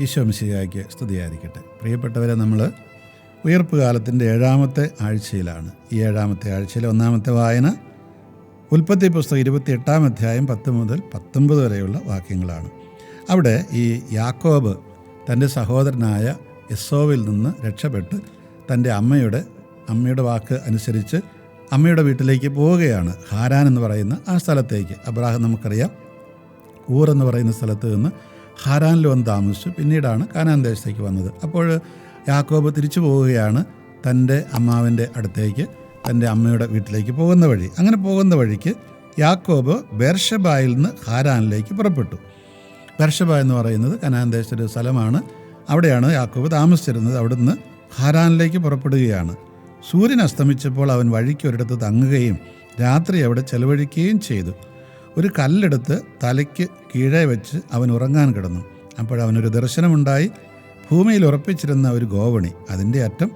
ഈശോ മിശിഹായ്ക്ക് സ്തുതിയായിരിക്കട്ടെ. പ്രിയപ്പെട്ടവരെ, നമ്മൾ ഉയർപ്പ് കാലത്തിൻ്റെ 7-ാമത്തെ ആഴ്ചയിലാണ്. ഈ 7-ാമത്തെ ആഴ്ചയിലെ 1-ാമത്തെ വായന ഉൽപ്പത്തി പുസ്തകം 28-ാം അധ്യായം 10 മുതൽ 19 വരെയുള്ള വാക്യങ്ങളാണ്. അവിടെ ഈ യാക്കോബ് തൻ്റെ സഹോദരനായ എസോവിൽ നിന്ന് രക്ഷപ്പെട്ട് തൻ്റെ അമ്മയുടെ വാക്ക് അനുസരിച്ച് അമ്മയുടെ വീട്ടിലേക്ക് പോവുകയാണ്. ഹാരാൻ എന്ന് പറയുന്ന ആ സ്ഥലത്തേക്ക്. അബ്രാഹാം നമുക്കറിയാം ഊർ എന്ന് പറയുന്ന സ്ഥലത്ത് നിന്ന് ഹാരാനിൽ വന്ന് താമസിച്ചു. പിന്നീടാണ് കാനാൻ ദേശത്തേക്ക് വന്നത്. അപ്പോൾ യാക്കോബ് തിരിച്ചു പോവുകയാണ് തൻ്റെ അമ്മാവിൻ്റെ അടുത്തേക്ക്, തൻ്റെ അമ്മയുടെ വീട്ടിലേക്ക് പോകുന്ന വഴി. അങ്ങനെ പോകുന്ന വഴിക്ക് യാക്കോബ് ബേർഷബായിൽ നിന്ന് ഹാരാനിലേക്ക് പുറപ്പെട്ടു. ബേർഷബ എന്ന് പറയുന്നത് കനാൻ ദേശത്തൊരു സ്ഥലമാണ്. അവിടെയാണ് യാക്കോബ് താമസിച്ചിരുന്നത്. അവിടുന്ന് ഹാരാനിലേക്ക് പുറപ്പെടുകയാണ്. സൂര്യൻ അസ്തമിച്ചപ്പോൾ അവൻ വഴിക്ക് ഒരിടത്ത് തങ്ങുകയും രാത്രി അവിടെ ചെലവഴിക്കുകയും ചെയ്തു. ഒരു കല്ലെടുത്ത് തലയ്ക്ക് കീഴെ വെച്ച് അവൻ ഉറങ്ങാൻ കിടന്നു. അപ്പോഴവനൊരു ദർശനമുണ്ടായി. ഭൂമിയിൽ ഉറപ്പിച്ചിരുന്ന ഒരു ഗോവണി, അതിൻ്റെ അറ്റം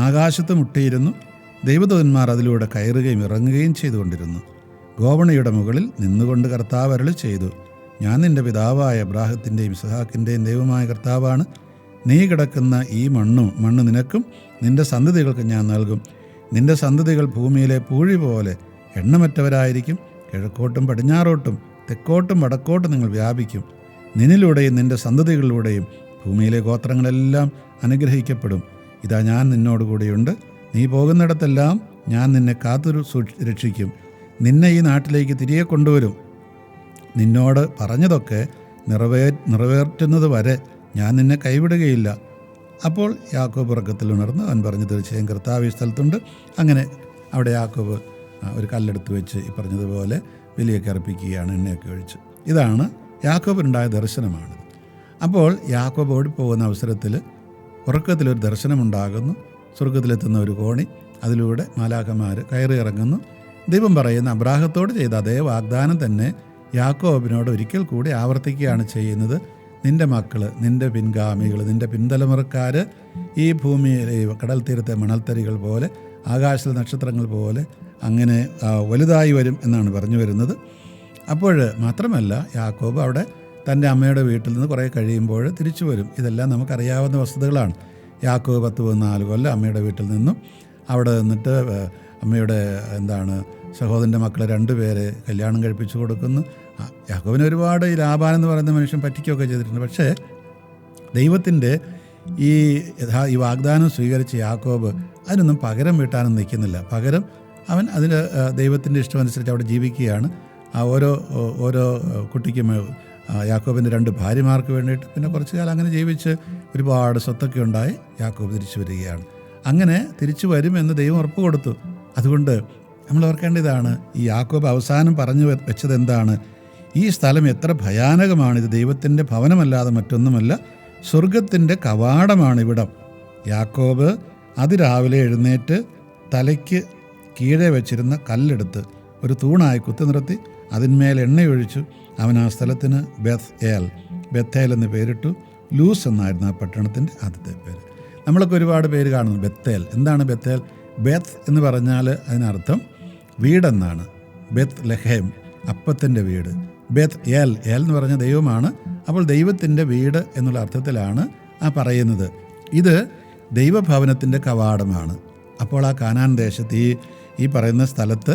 ആകാശത്ത് മുട്ടിയിരുന്നു. ദൈവദൂതന്മാർ അതിലൂടെ കയറുകയും ഇറങ്ങുകയും ചെയ്തുകൊണ്ടിരുന്നു. ഗോവണിയുടെ മുകളിൽ നിന്നുകൊണ്ട് കർത്താവ് അരുളി ചെയ്തു, ഞാൻ നിൻ്റെ പിതാവായ അബ്രാഹത്തിൻ്റെയും ഇസ്ഹാക്കിൻ്റെയും ദൈവമായ കർത്താവാണ്. നീ കിടക്കുന്ന ഈ മണ്ണ് നിനക്കും നിൻ്റെ സന്തതികൾക്ക് ഞാൻ നൽകും. നിൻ്റെ സന്തതികൾ ഭൂമിയിലെ പൂഴി പോലെ എണ്ണമറ്റവരായിരിക്കും. കിഴക്കോട്ടും പടിഞ്ഞാറോട്ടും തെക്കോട്ടും വടക്കോട്ടും നിങ്ങൾ വ്യാപിക്കും. നിന്നിലൂടെയും നിൻ്റെ സന്തതികളിലൂടെയും ഭൂമിയിലെ ഗോത്രങ്ങളെല്ലാം അനുഗ്രഹിക്കപ്പെടും. ഇതാ ഞാൻ നിന്നോടുകൂടിയുണ്ട്. നീ പോകുന്നിടത്തെല്ലാം ഞാൻ നിന്നെ കാത്തു രക്ഷിക്കും. നിന്നെ ഈ നാട്ടിലേക്ക് തിരികെ കൊണ്ടുവരും. നിന്നോട് പറഞ്ഞതൊക്കെ നിറവേറ്റുന്നത് വരെ ഞാൻ നിന്നെ കൈവിടുകയില്ല. അപ്പോൾ യാക്കോബ് ഉറക്കത്തിൽ ഉണർന്ന് അവൻ പറഞ്ഞു, തീർച്ചയായും കർത്താവ് ഈ സ്ഥലത്തുണ്ട്. അങ്ങനെ അവിടെ യാക്കോബ് ഒരു കല്ലെടുത്ത് വെച്ച് ഈ പറഞ്ഞതുപോലെ ബലിയൊക്കെ അർപ്പിക്കുകയാണ്, എണ്ണയൊക്കെ ഒഴിച്ച്. ഇതാണ് യാക്കോബിനുണ്ടായ ദർശനമാണിത്. അപ്പോൾ യാക്കോബ് ഓടിപ്പോകുന്ന അവസരത്തിൽ ഉറക്കത്തിലൊരു ദർശനമുണ്ടാകുന്നു. സ്വർഗത്തിലെത്തുന്ന ഒരു കോണി, അതിലൂടെ മാലാഖമാർ കയറി ഇറങ്ങുന്നു. ദൈവം പറയുന്ന അബ്രാഹത്തോട് ചെയ്ത അതേ വാഗ്ദാനം തന്നെ യാക്കോബിനോട് ഒരിക്കൽ കൂടി ആവർത്തിക്കുകയാണ് ചെയ്യുന്നത്. നിൻ്റെ മക്കൾ, നിൻ്റെ പിൻഗാമികൾ, നിൻ്റെ പിൻതലമുറക്കാർ ഈ ഭൂമിയിലെ കടൽ തീരത്തെ മണൽത്തരികൾ പോലെ, ആകാശത്തിലെ നക്ഷത്രങ്ങൾ പോലെ അങ്ങനെ വലുതായി വരും എന്നാണ് പറഞ്ഞു വരുന്നത്. അപ്പോൾ മാത്രമല്ല, യാക്കോബ് അവിടെ തൻ്റെ അമ്മയുടെ വീട്ടിൽ നിന്ന് കുറേ കഴിയുമ്പോൾ തിരിച്ചു വരും. ഇതെല്ലാം നമുക്കറിയാവുന്ന വസ്തുതകളാണ്. യാക്കോബ് 14 കൊല്ലം അമ്മയുടെ വീട്ടിൽ നിന്നും അവിടെ നിന്നിട്ട് അമ്മയുടെ സഹോദരൻ്റെ മക്കളെ 2 പേരെ കല്യാണം കഴിപ്പിച്ചു കൊടുക്കുന്നു. യാക്കോബിന് ഒരുപാട് ഈ ലാബാൻ എന്ന് പറയുന്ന മനുഷ്യൻ പറ്റിക്കുകയൊക്കെ ചെയ്തിട്ടുണ്ട്. പക്ഷേ ദൈവത്തിൻ്റെ ഈ വാഗ്ദാനം സ്വീകരിച്ച യാക്കോബ് അതിനൊന്നും പകരം വീട്ടാനും നിൽക്കുന്നില്ല. പകരം അവൻ അതിന് ദൈവത്തിൻ്റെ ഇഷ്ടമനുസരിച്ച് അവിടെ ജീവിക്കുകയാണ്. ഓരോ കുട്ടിക്കും യാക്കോബിൻ്റെ 2 ഭാര്യമാർക്ക് വേണ്ടിയിട്ട് പിന്നെ കുറച്ചു കാലം അങ്ങനെ ജീവിച്ച് ഒരുപാട് സ്വത്തൊക്കെ ഉണ്ടായി യാക്കോബ് തിരിച്ചു വരികയാണ്. അങ്ങനെ തിരിച്ചു വരുമെന്ന് ദൈവം ഉറപ്പ് കൊടുത്തു. അതുകൊണ്ട് നമ്മൾ ഓർക്കേണ്ടതാണ്, ഈ യാക്കോബ് അവസാനം പറഞ്ഞു വെച്ചത് എന്താണ്? ഈ സ്ഥലം എത്ര ഭയാനകമാണ്! ഇത് ദൈവത്തിൻ്റെ ഭവനമല്ലാതെ മറ്റൊന്നുമല്ല, സ്വർഗത്തിൻ്റെ കവാടമാണിവിടം. യാക്കോബ് അതിരാവിലെ എഴുന്നേറ്റ് തലയ്ക്ക് കീഴെ വെച്ചിരുന്ന കല്ലെടുത്ത് ഒരു തൂണായി കുത്തി നിർത്തി അതിന്മേൽ എണ്ണയൊഴിച്ചു. അവൻ ആ സ്ഥലത്തിന് ബെത്തേൽ എന്ന് പേരിട്ടു. ലൂസ് എന്നായിരുന്നു ആ പട്ടണത്തിൻ്റെ ആദ്യത്തെ പേര്. നമ്മളൊക്കെ ഒരുപാട് പേര് കാണുന്നു. ബെത്തേൽ. എന്താണ് ബെത്തേൽ? ബെത്ത് എന്ന് പറഞ്ഞാൽ അതിനർത്ഥം വീടെന്നാണ്. ബെത്ത് ലഹേം, അപ്പത്തിൻ്റെ വീട്. ബെത്ത് ഏൽ എന്ന് പറഞ്ഞ ദൈവമാണ്. അപ്പോൾ ദൈവത്തിൻ്റെ വീട് എന്നുള്ള അർത്ഥത്തിലാണ് ആ പറയുന്നത്. ഇത് ദൈവഭവനത്തിൻ്റെ കവാടമാണ്. അപ്പോൾ ആ കാനാൻ ദേശത്ത് ഈ പറയുന്ന സ്ഥലത്ത്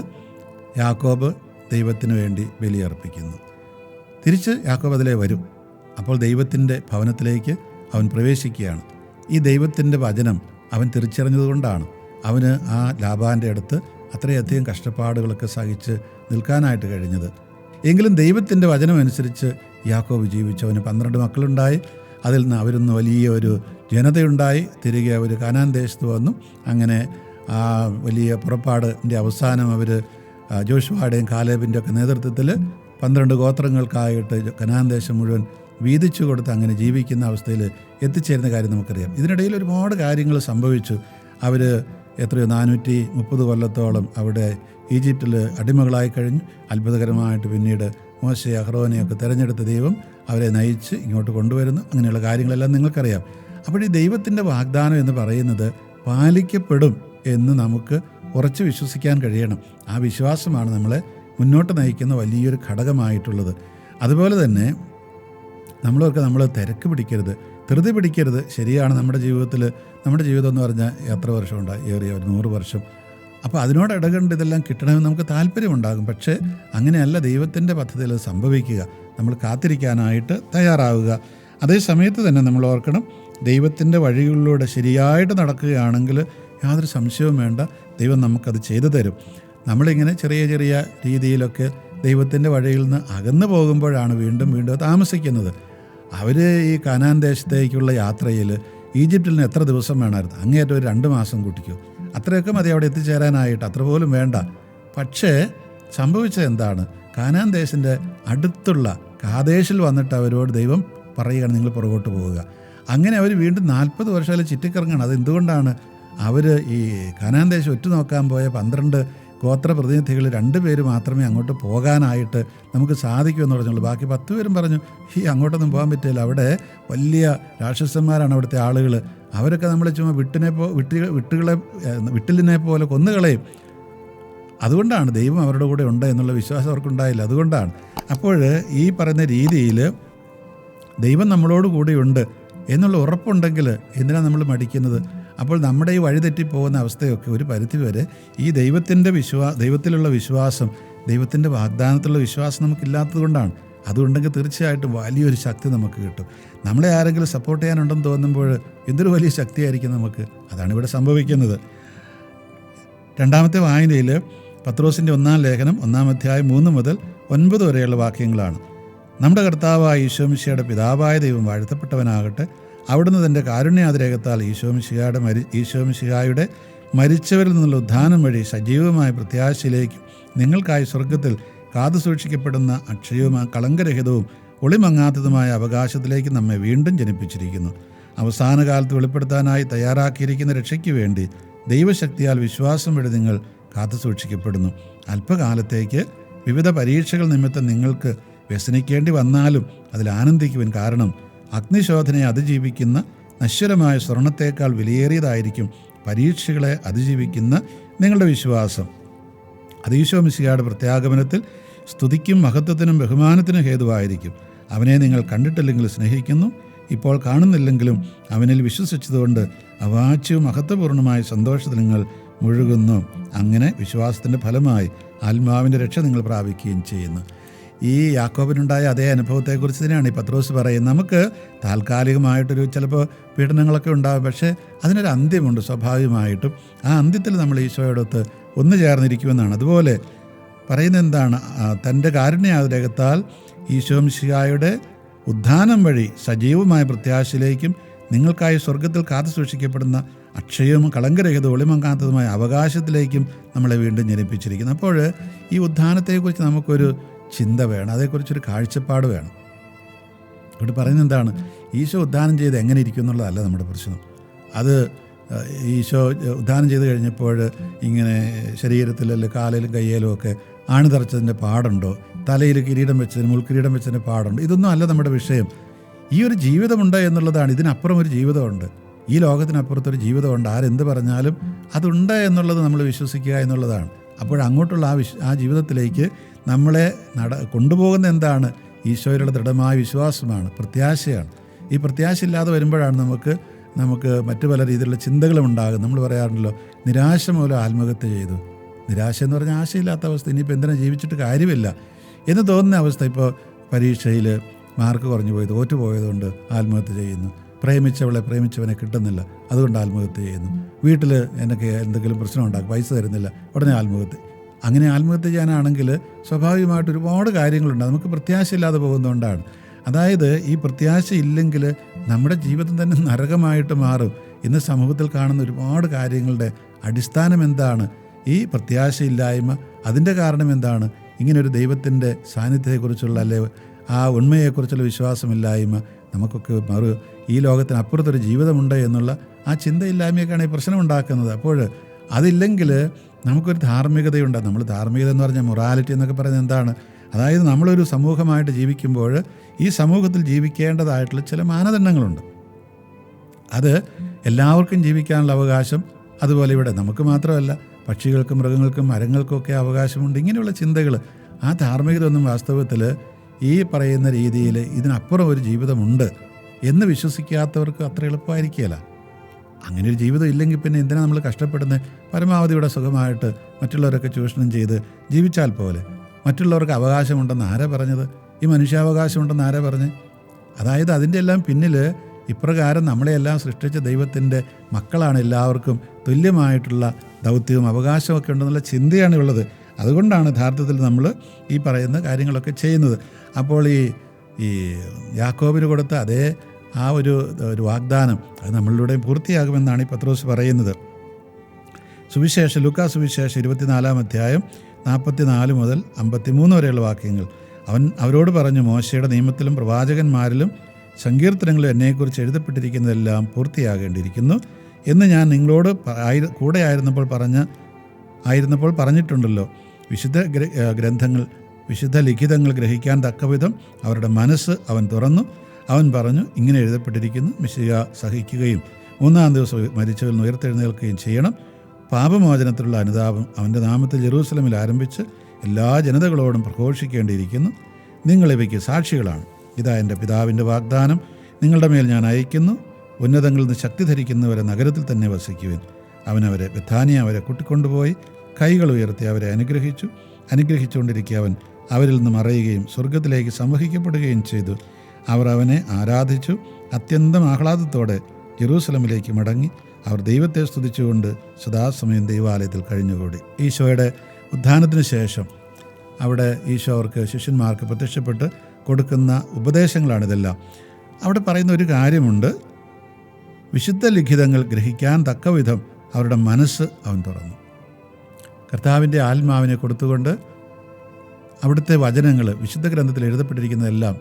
യാക്കോബ് ദൈവത്തിന് വേണ്ടി ബലിയർപ്പിക്കുന്നു. തിരിച്ച് യാക്കോബ് അതിലേ വരും. അപ്പോൾ ദൈവത്തിൻ്റെ ഭവനത്തിലേക്ക് അവൻ പ്രവേശിക്കുകയാണ്. ഈ ദൈവത്തിൻ്റെ വചനം അവൻ തിരിച്ചറിഞ്ഞതുകൊണ്ടാണ് അവന് ആ ലാബാൻ്റെ അടുത്ത് അത്രയധികം കഷ്ടപ്പാടുകളൊക്കെ സഹിച്ച് നിൽക്കാനായിട്ട് കഴിഞ്ഞത്. എങ്കിലും ദൈവത്തിൻ്റെ വചനമനുസരിച്ച് യാക്കോബ് ജീവിച്ചു. അവന് 12 മക്കളുണ്ടായി. അതിൽ നിന്ന് അവരിന്ന് വലിയൊരു ജനതയുണ്ടായി. തിരികെ അവർ കാനാൻ ദേശത്ത് വന്നു. അങ്ങനെ ആ വലിയ പുറപ്പാടിൻ്റെ അവസാനം അവർ ജോഷുവയുടെയും കാലേബിൻ്റെ ഒക്കെ നേതൃത്വത്തിൽ 12 ഗോത്രങ്ങൾക്കായിട്ട് കനാൻ ദേശം മുഴുവൻ വീതിച്ചു കൊടുത്ത് അങ്ങനെ ജീവിക്കുന്ന അവസ്ഥയിൽ എത്തിച്ചേരുന്ന കാര്യം നമുക്കറിയാം. ഇതിനിടയിൽ ഒരുപാട് കാര്യങ്ങൾ സംഭവിച്ചു. അവർ 430 കൊല്ലത്തോളം അവിടെ ഈജിപ്തിൽ അടിമകളായി കഴിഞ്ഞു. അത്ഭുതകരമായിട്ട് പിന്നീട് മോശെ അഹ്റോനെയൊക്കെ തിരഞ്ഞെടുത്ത ദൈവം അവരെ നയിച്ച് ഇങ്ങോട്ട് കൊണ്ടുവരുന്നു. അങ്ങനെയുള്ള കാര്യങ്ങളെല്ലാം നിങ്ങൾക്കറിയാം. അപ്പോൾ ഈ ദൈവത്തിൻ്റെ വാഗ്ദാനം എന്ന് പറയുന്നത് പാലിക്കപ്പെടും എന്ന് നമുക്ക് ഉറച്ച് വിശ്വസിക്കാൻ കഴിയണം. ആ വിശ്വാസമാണ് നമ്മളെ മുന്നോട്ട് നയിക്കുന്ന വലിയൊരു ഘടകമായിട്ടുള്ളത്. അതുപോലെ തന്നെ നമ്മളൊക്കെ നമ്മൾ തിരക്ക് പിടിക്കരുത്, ധൃതി പിടിക്കരുത്. ശരിയാണ്, നമ്മുടെ ജീവിതം എന്ന് പറഞ്ഞാൽ എത്ര വർഷമുണ്ട്? ഏറിയ ഒരു 100 വർഷം. അപ്പോൾ അതിനോട് ഇടകണ്ട് ഇതെല്ലാം കിട്ടണമെന്ന് നമുക്ക് താല്പര്യമുണ്ടാകും. പക്ഷേ അങ്ങനെയല്ല ദൈവത്തിൻ്റെ പദ്ധതിയിൽ സംഭവിക്കുക. നമ്മൾ കാത്തിരിക്കാനായിട്ട് തയ്യാറാവുക. അതേ സമയത്ത് തന്നെ നമ്മൾ ഓർക്കണം, ദൈവത്തിൻ്റെ വഴികളിലൂടെ ശരിയായിട്ട് നടക്കുകയാണെങ്കിൽ യാതൊരു സംശയവും വേണ്ട, ദൈവം നമുക്കത് ചെയ്തു തരും. നമ്മളിങ്ങനെ ചെറിയ ചെറിയ രീതിയിലൊക്കെ ദൈവത്തിൻ്റെ വഴിയിൽ നിന്ന് അകന്നു പോകുമ്പോഴാണ് വീണ്ടും താമസിക്കുന്നത്. അവർ ഈ കാനാൻ ദേശത്തേക്കുള്ള യാത്രയിൽ ഈജിപ്തിൽ നിന്ന് എത്ര ദിവസം വേണമായിരുന്നു? അങ്ങേയറ്റം ഒരു 2 മാസം കൂട്ടിക്കോ, അത്രയൊക്കെ മതി അവിടെ എത്തിച്ചേരാനായിട്ട്, അത്ര പോലും വേണ്ട. പക്ഷേ സംഭവിച്ചത് എന്താണ്? കാനാൻ ദേശത്തിൻ്റെ അടുത്തുള്ള കാദേശിൽ വന്നിട്ട് അവരോട് ദൈവം പറയുകയാണ്, നിങ്ങൾ പുറകോട്ട് പോവുക. അങ്ങനെ അവർ വീണ്ടും 40 വർഷം ചുറ്റിക്കറങ്ങണം. അതെന്തുകൊണ്ടാണ്? അവർ ഈ കാനാൻ ദേശം ഒറ്റുനോക്കാൻ പോയ 12 ഗോത്ര പ്രതിനിധികൾ 2 പേര് മാത്രമേ അങ്ങോട്ട് പോകാനായിട്ട് നമുക്ക് സാധിക്കുമെന്ന് പറഞ്ഞുള്ളൂ. ബാക്കി 10 പേരും പറഞ്ഞു, അങ്ങോട്ടൊന്നും പോകാൻ പറ്റില്ല, അവിടെ വലിയ രാക്ഷസന്മാരാണ് അവിടുത്തെ ആളുകൾ, അവരൊക്കെ നമ്മളെ ചുമ്മാ വിട്ടിലിനെ പോലെ കൊന്നുകളയും. അതുകൊണ്ടാണ് ദൈവം അവരുടെ കൂടെ ഉണ്ട് എന്നുള്ള വിശ്വാസം അവർക്കുണ്ടായില്ല. അതുകൊണ്ടാണ്. അപ്പോൾ ഈ പറയുന്ന രീതിയിൽ ദൈവം നമ്മളോട് കൂടെയുണ്ട് എന്നുള്ള ഉറപ്പുണ്ടെങ്കിൽ എന്തിനാണ് നമ്മൾ മടിക്കുന്നത്? അപ്പോൾ നമ്മുടെ ഈ വഴിതെറ്റിപ്പോകുന്ന അവസ്ഥയൊക്കെ ഒരു പരിധിവരെ ഈ ദൈവത്തിലുള്ള വിശ്വാസം, ദൈവത്തിൻ്റെ വാഗ്ദാനത്തിലുള്ള വിശ്വാസം നമുക്കില്ലാത്തത് കൊണ്ടാണ്. അതുകൊണ്ടെങ്കിൽ തീർച്ചയായിട്ടും വലിയൊരു ശക്തി നമുക്ക് കിട്ടും. നമ്മളെ ആരെങ്കിലും സപ്പോർട്ട് ചെയ്യാനുണ്ടെന്ന് തോന്നുമ്പോൾ എന്തൊരു വലിയ ശക്തിയായിരിക്കും നമുക്ക്. അതാണ് ഇവിടെ സംഭവിക്കുന്നത്. 2ാമത്തെ വായനയിൽ പത്രോസിൻ്റെ 1-ാം ലേഖനം 1-ാം അധ്യായം 3 മുതൽ 9 വരെയുള്ള വാക്യങ്ങളാണ്. നമ്മുടെ കർത്താവായ ഈശോമിശിഹായുടെ പിതാവായ ദൈവം വാഴ്ത്തപ്പെട്ടവനാകട്ടെ. അവിടുന്ന് തൻ്റെ കാരുണ്യാതിരേകത്താൽ ഈശോമിശിഹായുടെ മരിച്ചവരിൽ നിന്നുള്ള ഉദ്ധാനം വഴി സജീവമായ പ്രത്യാശയിലേക്കും നിങ്ങൾക്കായി സ്വർഗത്തിൽ കാത്തു സൂക്ഷിക്കപ്പെടുന്ന അക്ഷയവും കളങ്കരഹിതവും ഒളിമങ്ങാത്തതുമായ അവകാശത്തിലേക്ക് നമ്മെ വീണ്ടും ജനിപ്പിച്ചിരിക്കുന്നു. അവസാന കാലത്ത് വെളിപ്പെടുത്താനായി തയ്യാറാക്കിയിരിക്കുന്ന രക്ഷയ്ക്ക് വേണ്ടി ദൈവശക്തിയാൽ വിശ്വാസം വഴി നിങ്ങൾ കാത്തു സൂക്ഷിക്കപ്പെടുന്നു. അല്പകാലത്തേക്ക് വിവിധ പരീക്ഷകൾ നിമിത്തം നിങ്ങൾക്ക് വ്യസനിക്കേണ്ടി വന്നാലും അതിൽ ആനന്ദിക്കുവാൻ, കാരണം അഗ്നിശോധനയെ അതിജീവിക്കുന്ന നശ്വരമായ സ്വർണത്തേക്കാൾ വിലയേറിയതായിരിക്കും പരീക്ഷകളെ അതിജീവിക്കുന്ന നിങ്ങളുടെ വിശ്വാസം. അത് ഈശോമിശിഹായുടെ പ്രത്യാഗമനത്തിൽ സ്തുതിക്കും മഹത്വത്തിനും ബഹുമാനത്തിനും ഹേതുവായിരിക്കും. അവനെ നിങ്ങൾ കണ്ടിട്ടില്ലെങ്കിൽ സ്നേഹിക്കുന്നു, ഇപ്പോൾ കാണുന്നില്ലെങ്കിലും അവനിൽ വിശ്വസിച്ചതുകൊണ്ട് അവാച്യവും മഹത്വപൂർണ്ണമായ സന്തോഷത്തിൽ നിങ്ങൾ മുഴുകുന്നു. അങ്ങനെ വിശ്വാസത്തിൻ്റെ ഫലമായി ആത്മാവിൻ്റെ രക്ഷ നിങ്ങൾ പ്രാപിക്കുകയും ചെയ്യുന്നു. ഈ യാക്കോബിനുണ്ടായ അതേ അനുഭവത്തെക്കുറിച്ച് തന്നെയാണ് ഈ പത്രോസ് പറയുന്നത്. നമുക്ക് താൽക്കാലികമായിട്ടൊരു ചിലപ്പോൾ പീഡനങ്ങളൊക്കെ ഉണ്ടാകും, പക്ഷേ അതിനൊരു അന്ത്യമുണ്ട് സ്വാഭാവികമായിട്ടും. ആ അന്ത്യത്തിൽ നമ്മൾ ഈശോയോടൊത്ത് ഒന്ന് ചേർന്നിരിക്കുമെന്നാണ്. അതുപോലെ പറയുന്നത് എന്താണ്? തൻ്റെ കാരുണ്യാതിരേകത്താൽ ഈശോമിശിഹായുടെ ഉദ്ധാനം വഴി സജീവമായ പ്രത്യാശയിലേക്കും നിങ്ങൾക്കായി സ്വർഗത്തിൽ കാത്തു സൂക്ഷിക്കപ്പെടുന്ന അക്ഷയവും കളങ്കരഹിതവും ഒളിമങ്ങാത്തതുമായ അവകാശത്തിലേക്കും നമ്മളെ വീണ്ടും ജനിപ്പിച്ചിരിക്കുന്നു. അപ്പോൾ ഈ ഉദ്ധാനത്തെക്കുറിച്ച് നമുക്കൊരു ചിന്ത വേണം, അതേക്കുറിച്ചൊരു കാഴ്ചപ്പാട് വേണം. ഇവിടെ പറയുന്നത് എന്താണ്? ഈശോ ഉദ്ധാനം ചെയ്ത് എങ്ങനെ ഇരിക്കും എന്നുള്ളതല്ല നമ്മുടെ പ്രശ്നം. അത് ഈശോ ഉദ്ധാനം ചെയ്ത് കഴിഞ്ഞപ്പോൾ ഇങ്ങനെ ശരീരത്തിലും കാലിലും കയ്യിലും ഒക്കെ ആണിതറച്ചതിൻ്റെ പാടുണ്ടോ, തലയിൽ കിരീടം വെച്ചതിന് മുൾക്കിരീടം വെച്ചതിൻ്റെ പാടുണ്ടോ? ഇതൊന്നും അല്ല നമ്മുടെ വിഷയം. ഈ ഒരു ജീവിതമുണ്ട് എന്നുള്ളതാണ്. ഇതിനപ്പുറം ഒരു ജീവിതമുണ്ട്, ഈ ലോകത്തിനപ്പുറത്തൊരു ജീവിതമുണ്ട്. ആരെന്ത് പറഞ്ഞാലും അതുണ്ട് എന്നുള്ളത് നമ്മൾ വിശ്വസിക്കുക എന്നുള്ളതാണ്. അപ്പോൾ അങ്ങോട്ടുള്ള ആ ജീവിതത്തിലേക്ക് നമ്മളെ കൊണ്ടുപോകുന്ന എന്താണ്? ഈശോയുടെ ദൃഢമായ വിശ്വാസമാണ്, പ്രത്യാശയാണ്. ഈ പ്രത്യാശ ഇല്ലാതെ വരുമ്പോഴാണ് നമുക്ക് മറ്റു പല രീതിയിലുള്ള ചിന്തകളും ഉണ്ടാകും. നമ്മൾ പറയാറുണ്ടല്ലോ, നിരാശ മൂലം ആത്മഹത്യ ചെയ്തു. നിരാശ എന്ന് പറഞ്ഞാൽ ആശയില്ലാത്ത അവസ്ഥ, ഇനിയിപ്പോൾ എന്തിനാ ജീവിച്ചിട്ട് കാര്യമില്ല എന്ന് തോന്നുന്ന അവസ്ഥ. ഇപ്പോൾ പരീക്ഷയിൽ മാർക്ക് കുറഞ്ഞു പോയി, തോറ്റുപോയതുകൊണ്ട് ആത്മഹത്യ ചെയ്യുന്നു. പ്രേമിച്ചവനെ കിട്ടുന്നില്ല, അതുകൊണ്ട് ആത്മഹത്യ ചെയ്യുന്നു. വീട്ടിൽ എനിക്ക് എന്തെങ്കിലും പ്രശ്നം ഉണ്ടാക്കും, പൈസ തരുന്നില്ല, ഉടനെ ആത്മഹത്യ. അങ്ങനെ ആത്മഹത്യ ചെയ്യാനാണെങ്കിൽ സ്വാഭാവികമായിട്ട് ഒരുപാട് കാര്യങ്ങളുണ്ട്. നമുക്ക് പ്രത്യാശയില്ലാതെ പോകുന്നതുകൊണ്ടാണ്. അതായത് ഈ പ്രത്യാശ ഇല്ലെങ്കിൽ നമ്മുടെ ജീവിതം തന്നെ നരകമായിട്ട് മാറും. ഇന്ന് സമൂഹത്തിൽ കാണുന്ന ഒരുപാട് കാര്യങ്ങളുടെ അടിസ്ഥാനം എന്താണ്? ഈ പ്രത്യാശയില്ലായ്മ. അതിൻ്റെ കാരണം എന്താണ്? ഇങ്ങനൊരു ദൈവത്തിൻ്റെ സാന്നിധ്യത്തെക്കുറിച്ചുള്ള അല്ലെ ആ ഉണ്മയെക്കുറിച്ചുള്ള വിശ്വാസമില്ലായ്മ. നമുക്കൊക്കെ ഈ ലോകത്തിനപ്പുറത്തൊരു ജീവിതമുണ്ട് എന്നുള്ള ആ ചിന്തയില്ലായ്മയൊക്കെയാണ് ഈ പ്രശ്നം ഉണ്ടാക്കുന്നത്. അപ്പോൾ അതില്ലെങ്കിൽ നമുക്കൊരു ധാർമ്മികതയുണ്ട്. നമ്മൾ ധാർമ്മികത എന്ന് പറഞ്ഞാൽ മൊറാലിറ്റി എന്നൊക്കെ പറയുന്നത് എന്താണ്? അതായത് നമ്മളൊരു സമൂഹമായിട്ട് ജീവിക്കുമ്പോൾ ഈ സമൂഹത്തിൽ ജീവിക്കേണ്ടതായിട്ടുള്ള ചില മാനദണ്ഡങ്ങളുണ്ട്. അത് എല്ലാവർക്കും ജീവിക്കാനുള്ള അവകാശം, അതുപോലെ ഇവിടെ നമുക്ക് മാത്രമല്ല പക്ഷികൾക്കും മൃഗങ്ങൾക്കും മരങ്ങൾക്കൊക്കെ അവകാശമുണ്ട്. ഇങ്ങനെയുള്ള ചിന്തകൾ, ആ ധാർമ്മികത ഒന്നും വാസ്തവത്തിൽ ഈ പറയുന്ന രീതിയിൽ ഇതിനപ്പുറം ഒരു ജീവിതമുണ്ട് എന്ന് വിശ്വസിക്കാത്തവർക്ക് അത്ര എളുപ്പമായിരിക്കുകയില്ല. അങ്ങനെ ഒരു ജീവിതം ഇല്ലെങ്കിൽ പിന്നെ എന്തിനാണ് നമ്മൾ കഷ്ടപ്പെടുന്നത്? പരമാവധി ഇവിടെ സുഖമായിട്ട് മറ്റുള്ളവരൊക്കെ ചൂഷണം ചെയ്ത് ജീവിച്ചാൽ പോലെ. മറ്റുള്ളവർക്ക് അവകാശമുണ്ടെന്ന് ആരാ പറഞ്ഞത്? ഈ മനുഷ്യാവകാശമുണ്ടെന്ന് ആരാ പറഞ്ഞത്? അതായത് അതിൻ്റെ എല്ലാം പിന്നിൽ ഇപ്രകാരം നമ്മളെല്ലാം സൃഷ്ടിച്ച ദൈവത്തിൻ്റെ മക്കളാണ്, എല്ലാവർക്കും തുല്യമായിട്ടുള്ള ദൗത്യവും അവകാശമൊക്കെ ഉണ്ടെന്നുള്ള ചിന്തയാണ് ഉള്ളത്. അതുകൊണ്ടാണ് യഥാർത്ഥത്തിൽ നമ്മൾ ഈ പറയുന്ന കാര്യങ്ങളൊക്കെ ചെയ്യുന്നത്. അപ്പോൾ ഈ യാക്കോബിന് കൊടുത്ത അതേ ആ ഒരു വാഗ്ദാനം അത് നമ്മളിലൂടെയും പൂർത്തിയാകുമെന്നാണ് ഈ പത്രോസ് പറയുന്നത്. ലൂക്കാ സുവിശേഷം 24-ാം അധ്യായം 44 മുതൽ 53 വരെയുള്ള വാക്യങ്ങൾ. അവൻ അവരോട് പറഞ്ഞു, മോശയുടെ നിയമത്തിലും പ്രവാചകന്മാരിലും സങ്കീർത്തനങ്ങളും എന്നെക്കുറിച്ച് എഴുതപ്പെട്ടിരിക്കുന്നതെല്ലാം പൂർത്തിയാകേണ്ടിയിരിക്കുന്നു എന്ന് ഞാൻ നിങ്ങളോട് കൂടെ ആയിരുന്നപ്പോൾ പറഞ്ഞിട്ടുണ്ടല്ലോ. വിശുദ്ധ ലിഖിതങ്ങൾ ഗ്രഹിക്കാൻ തക്കവിധം അവരുടെ മനസ്സ് അവൻ തുറന്നു. അവൻ പറഞ്ഞു, ഇങ്ങനെ എഴുതപ്പെട്ടിരിക്കുന്നു, മെസ്സിഹ സഹിക്കുകയും 3-ാം ദിവസം മരിച്ചവരിൽ നിന്ന് ഉയർത്തെഴുന്നേൽക്കുകയും ചെയ്യണം. പാപമോചനത്തിലുള്ള അനുതാപം അവൻ്റെ നാമത്തിൽ ജെറൂസലമിൽ ആരംഭിച്ച് എല്ലാ ജനതകളോടും പ്രഘോഷിക്കേണ്ടിയിരിക്കുന്നു. നിങ്ങളിവയ്ക്ക് സാക്ഷികളാണ്. ഇതാ എൻ്റെ പിതാവിൻ്റെ വാഗ്ദാനം നിങ്ങളുടെ മേൽ ഞാൻ അയക്കുന്നു. ഉന്നതങ്ങളിൽ നിന്ന് ശക്തി ധരിക്കുന്നവരെ നഗരത്തിൽ തന്നെ വസിക്കുവിൻ. അവനവരെ ബെഥാനിയ അവരെ കൂട്ടിക്കൊണ്ടുപോയി കൈകൾ ഉയർത്തി അവരെ അനുഗ്രഹിച്ചുകൊണ്ടിരിക്കുക. അവൻ അവരിൽ നിന്ന് മറയുകയും സ്വർഗത്തിലേക്ക് സംവഹിക്കപ്പെടുകയും ചെയ്തു. അവർ അവനെ ആരാധിച്ചു. അത്യന്തം ആഹ്ലാദത്തോടെ ജെറൂസലമിലേക്ക് മടങ്ങി അവർ ദൈവത്തെ സ്തുതിച്ചുകൊണ്ട് സദാസമയം ദൈവാലയത്തിൽ കഴിഞ്ഞുകൂടി. ഈശോയുടെ ഉത്ഥാനത്തിന് ശേഷം അവിടെ ഈശോ അവർക്ക് ശിഷ്യന്മാർക്ക് പ്രത്യക്ഷപ്പെട്ട് കൊടുക്കുന്ന ഉപദേശങ്ങളാണിതെല്ലാം. അവിടെ പറയുന്ന ഒരു കാര്യമുണ്ട്, വിശുദ്ധ ലിഖിതങ്ങൾ ഗ്രഹിക്കാൻ തക്കവിധം അവരുടെ മനസ്സ് അവൻ തുറന്നു. കർത്താവിൻ്റെ ആത്മാവിനെ കൊടുത്തുകൊണ്ട് അവിടുത്തെ വചനങ്ങൾ, വിശുദ്ധ ഗ്രന്ഥത്തിൽ എഴുതപ്പെട്ടിരിക്കുന്നതെല്ലാം,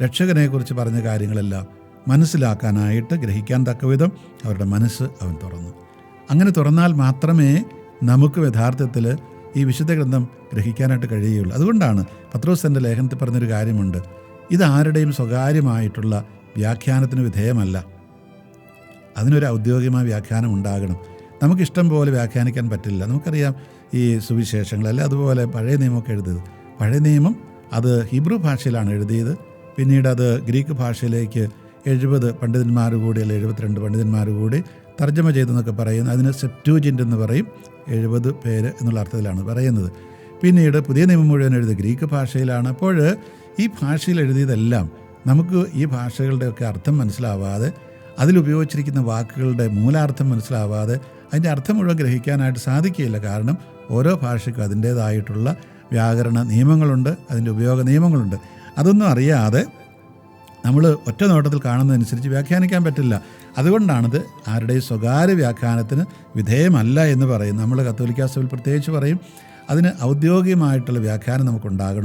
രക്ഷകനെക്കുറിച്ച് പറഞ്ഞ കാര്യങ്ങളെല്ലാം മനസ്സിലാക്കാനായിട്ട് ഗ്രഹിക്കാൻ തക്കവിധം അവരുടെ മനസ്സ് അവൻ തുറന്നു. അങ്ങനെ തുറന്നാൽ മാത്രമേ നമുക്ക് യഥാർത്ഥത്തിൽ ഈ വിശുദ്ധ ഗ്രന്ഥം ഗ്രഹിക്കാനായിട്ട് കഴിയുകയുള്ളൂ. അതുകൊണ്ടാണ് പത്രോസ് തൻ്റെ ലേഖനത്തിൽ പറഞ്ഞൊരു കാര്യമുണ്ട്, ഇതാരുടെയും സ്വകാര്യമായിട്ടുള്ള വ്യാഖ്യാനത്തിന് വിധേയമല്ല. അതിനൊരു ഔദ്യോഗികമായ വ്യാഖ്യാനം ഉണ്ടാകണം. നമുക്കിഷ്ടം പോലെ വ്യാഖ്യാനിക്കാൻ പറ്റില്ല. നമുക്കറിയാം ഈ സുവിശേഷങ്ങളല്ലേ, അതുപോലെ പഴയ നിയമമൊക്കെ എഴുതിയത്. പഴയ നിയമം അത് ഹീബ്രു ഭാഷയിലാണ് എഴുതിയത്. പിന്നീട് അത് ഗ്രീക്ക് ഭാഷയിലേക്ക് 70 പണ്ഡിതന്മാർ കൂടി, അല്ലെ 72 പണ്ഡിതന്മാർ കൂടി തർജ്ജമ ചെയ്തെന്നൊക്കെ പറയുന്നത്. അതിന് സെപ്റ്റൂജിൻ്റ് എന്ന് പറയും. 70 പേര് എന്നുള്ള അർത്ഥത്തിലാണ് പറയുന്നത്. പിന്നീട് പുതിയ നിയമം മുഴുവൻ എഴുതിയത് ഗ്രീക്ക് ഭാഷയിലാണ്. അപ്പോൾ ഈ ഭാഷയിൽ എഴുതിയതെല്ലാം നമുക്ക് ഈ ഭാഷകളുടെയൊക്കെ അർത്ഥം മനസ്സിലാവാതെ, അതിലുപയോഗിച്ചിരിക്കുന്ന വാക്കുകളുടെ മൂലാർത്ഥം മനസ്സിലാവാതെ അതിൻ്റെ അർത്ഥം മുഴുവൻ ഗ്രഹിക്കാനായിട്ട് സാധിക്കുകയില്ല. കാരണം ഓരോ ഭാഷയ്ക്കും അതിൻ്റേതായിട്ടുള്ള വ്യാകരണ നിയമങ്ങളുണ്ട്, അതിൻ്റെ ഉപയോഗ നിയമങ്ങളുണ്ട്. അതൊന്നും അറിയാതെ നമ്മൾ ഒറ്റ നോട്ടത്തിൽ കാണുന്നതനുസരിച്ച് വ്യാഖ്യാനിക്കാൻ പറ്റില്ല. അതുകൊണ്ടാണത് ആരുടെയും സ്വകാര്യ വ്യാഖ്യാനത്തിന് വിധേയമല്ല എന്ന് പറയും. നമ്മൾ കത്തോലിക്കാ സഭയിൽ പ്രത്യേകിച്ച് പറയും, അതിന് ഔദ്യോഗികമായിട്ടുള്ള വ്യാഖ്യാനം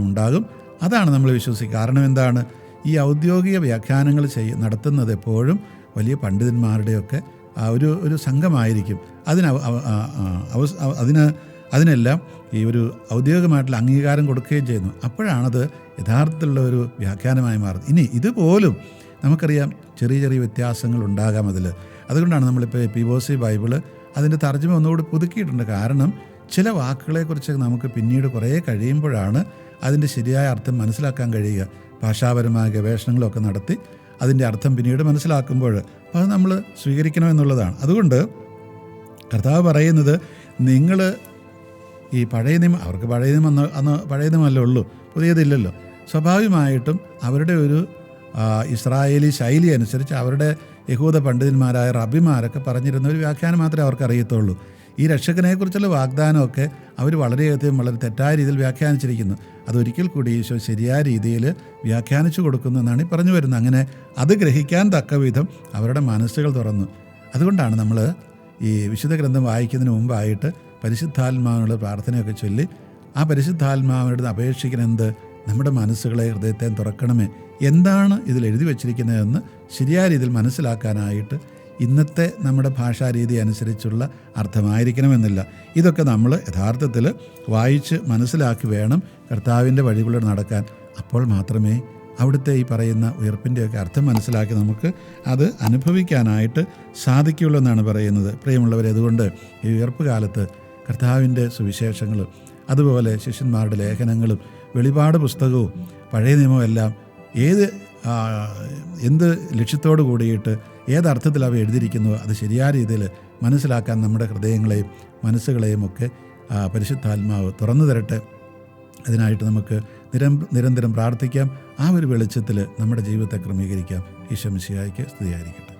ഉണ്ടാകും. അതാണ് നമ്മൾ വിശ്വസിക്കുക. കാരണം എന്താണ്? ഈ ഔദ്യോഗിക വ്യാഖ്യാനങ്ങൾ നടത്തുന്നത് എപ്പോഴും വലിയ പണ്ഡിതന്മാരുടെയൊക്കെ ഒരു സംഘമായിരിക്കും. അതിനെല്ലാം ഈ ഒരു ഔദ്യോഗികമായിട്ടുള്ള അംഗീകാരം കൊടുക്കുകയും ചെയ്യുന്നു. അപ്പോഴാണത് യഥാർത്ഥത്തിലുള്ള ഒരു വ്യാഖ്യാനമായി മാറുന്നത്. ഇനി ഇതുപോലും നമുക്കറിയാം ചെറിയ ചെറിയ വ്യത്യാസങ്ങൾ ഉണ്ടാകാം അതിൽ. അതുകൊണ്ടാണ് നമ്മളിപ്പോൾ POC ബൈബിള് അതിൻ്റെ തർജ്ജമ ഒന്നുകൂടി പുതുക്കിയിട്ടുണ്ട്. കാരണം ചില വാക്കുകളെക്കുറിച്ച് നമുക്ക് പിന്നീട് കുറേ കഴിയുമ്പോഴാണ് അതിൻ്റെ ശരിയായ അർത്ഥം മനസ്സിലാക്കാൻ കഴിയുക. ഭാഷാപരമായ ഗവേഷണങ്ങളൊക്കെ നടത്തി അതിൻ്റെ അർത്ഥം പിന്നീട് മനസ്സിലാക്കുമ്പോൾ അത് നമ്മൾ സ്വീകരിക്കണമെന്നുള്ളതാണ്. അതുകൊണ്ട് കർത്താവ് പറയുന്നത്, നിങ്ങൾ ഈ പഴയ നിയമം, അവർക്ക് പഴയ നിയമം അന്ന് പഴയ നിയമമല്ലേ ഉള്ളൂ, പുതിയതില്ലല്ലോ. സ്വാഭാവികമായിട്ടും അവരുടെ ഒരു ഇസ്രായേലി ശൈലി അനുസരിച്ച് അവരുടെ യഹൂദ പണ്ഡിതന്മാരായ റബ്ബിമാരൊക്കെ പറഞ്ഞിരുന്ന ഒരു വ്യാഖ്യാനം മാത്രമേ അവർക്ക് അറിയത്തുള്ളൂ. ഈ രക്ഷകനെക്കുറിച്ചുള്ള വാഗ്ദാനമൊക്കെ അവർ വളരെ തെറ്റായ രീതിയിൽ വ്യാഖ്യാനിച്ചിരിക്കുന്നു. അതൊരിക്കൽ കൂടി ഈശോ ശരിയായ രീതിയിൽ വ്യാഖ്യാനിച്ചു കൊടുക്കുന്നു എന്നാണ് ഈ പറഞ്ഞു വരുന്നത്. അങ്ങനെ അത് ഗ്രഹിക്കാൻ തക്ക വിധം അവരുടെ മനസ്സുകൾ തുറന്നു. അതുകൊണ്ടാണ് നമ്മൾ ഈ വിശുദ്ധ ഗ്രന്ഥം വായിക്കുന്നതിന് മുമ്പായിട്ട് പരിശുദ്ധാത്മാവിനുള്ള പ്രാർത്ഥനയൊക്കെ ചൊല്ലി ആ പരിശുദ്ധാത്മാവിനോട് അപേക്ഷിക്കുന്നത്, നമ്മുടെ മനസ്സുകളെ, ഹൃദയത്തെ തുറക്കണമേ, എന്താണ് ഇതിൽ എഴുതി വച്ചിരിക്കുന്നതെന്ന് ശരിയായ രീതിയിൽ മനസ്സിലാക്കാനായിട്ട്. ഇന്നത്തെ നമ്മുടെ ഭാഷാരീതി അനുസരിച്ചുള്ള അർത്ഥമായിരിക്കണമെന്നില്ല. ഇതൊക്കെ നമ്മൾ യഥാർത്ഥത്തിൽ വായിച്ച് മനസ്സിലാക്കി വേണം കർത്താവിൻ്റെ വഴികളിലൂടെ നടക്കാൻ. അപ്പോൾ മാത്രമേ അവിടുത്തെ ഈ പറയുന്ന ഉയർപ്പിൻ്റെയൊക്കെ അർത്ഥം മനസ്സിലാക്കി നമുക്ക് അത് അനുഭവിക്കാനായിട്ട് സാധിക്കുകയുള്ളൂ എന്നാണ് പറയുന്നത്. പ്രിയമുള്ളവരെ, അതുകൊണ്ട് ഈ ഉയർപ്പ് കാലത്ത് കർത്താവിൻ്റെ സുവിശേഷങ്ങളും അതുപോലെ ശിഷ്യന്മാരുടെ ലേഖനങ്ങളും വെളിപാട് പുസ്തകവും പഴയ നിയമവും എല്ലാം എന്ത് ലക്ഷ്യത്തോട് കൂടിയിട്ട് ഏതർത്ഥത്തിൽ അവ എഴുതിയിരിക്കുന്നുവോ അത് ശരിയായ രീതിയിൽ മനസ്സിലാക്കാൻ നമ്മുടെ ഹൃദയങ്ങളെയും മനസ്സുകളെയും ഒക്കെ പരിശുദ്ധാത്മാവ് തുറന്നു തരട്ടെ. അതിനായിട്ട് നമുക്ക് നിരന്തരം പ്രാർത്ഥിക്കാം. ആ ഒരു വെളിച്ചത്തിൽ നമ്മുടെ ജീവിതത്തെ ക്രമീകരിക്കാം. ഈശോ മിശിഹായ്ക്ക് സ്തുതിയായിരിക്കട്ടെ.